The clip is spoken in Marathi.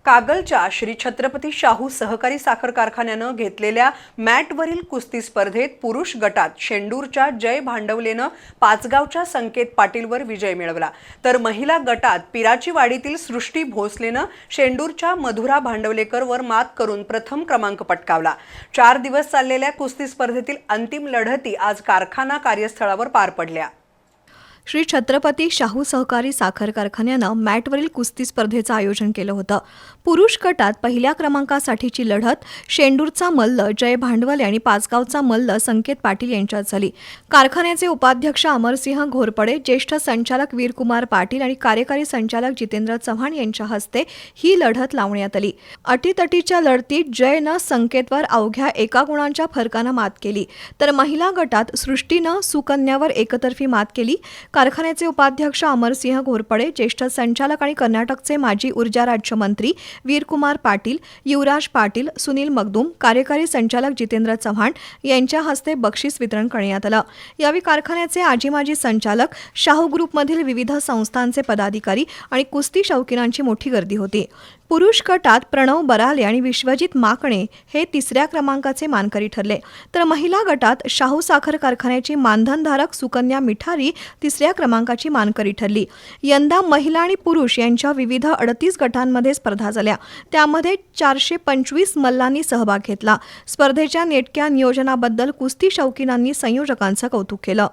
कागलच्या श्री छत्रपती शाहू सहकारी साखर कारखान्यानं घेतलेल्या मॅटवरील कुस्ती स्पर्धेत पुरुष गटात शेंडूरच्या जय भांडवलेनं पाचगावच्या संकेत पाटीलवर विजय मिळवला, तर महिला गटात पिराचीवाडीतील सृष्टी भोसलेनं शेंडूरच्या मधुरा भांडवलेकरवर मात करून प्रथम क्रमांक पटकावला। 4 दिवस चाललेल्या कुस्ती स्पर्धेतील अंतिम लढती आज कारखाना कार्यस्थळावर पार पडल्या। श्री छत्रपती शाहू सहकारी साखर कारखान्यानं मॅटवरील कुस्ती स्पर्धेचं आयोजन केलं होतं। पुरुष गटात पहिल्या क्रमांकासाठीची लढत शेंडूरचा मल्ल जय भांडवले आणि पाचगावचा मल्ल संकेत पाटील यांच्यात झाली। कारखान्याचे उपाध्यक्ष अमरसिंह घोरपडे, ज्येष्ठ संचालक वीरकुमार पाटील आणि कार्यकारी संचालक जितेंद्र चव्हाण यांच्या हस्ते ही लढत लावण्यात आली। अटीतटीच्या लढतीत जयनं संकेतवर अवघ्या 1 गुणांच्या फरकानं मात केली, तर महिला गटात सृष्टीनं सुकन्यावर एकतर्फी मात केली। कारखान्याचे उपाध्यक्ष अमरसिंह घोरपडे, ज्येष्ठ संचालक आणि कर्नाटकचे माजी ऊर्जा राज्यमंत्री वीरकुमार पाटील, युवराज पाटील, सुनील मगदूम, कार्यकारी संचालक जितेंद्र चव्हाण यांच्या हस्ते बक्षीस वितरण करण्यात आलं। यावेळी कारखान्याचे आजी-माजी संचालक, शाहू ग्रुपमधील विविध संस्थांचे पदाधिकारी आणि कुस्ती शौकीनांची मोठी गर्दी होती। पुरुष गटात प्रणव बराले आणि विश्वजित माकणे हे 3ऱ्या क्रमांकाचे मानकरी ठरले, तर महिला गटात शाहू साखर कारखान्याची मानधनधारक सुकन्या मिठारी 3ऱ्या क्रमांकाची मानकरी ठरली। यंदा महिला आणि पुरुष यांच्या विविध 38 गटांमध्ये स्पर्धा झाल्या, त्यामध्ये 425 मल्लांनी सहभाग घेतला। स्पर्धेच्या नेटक्या नियोजनाबद्दल कुस्ती शौकीनांनी संयोजकांचं कौतुक केलं।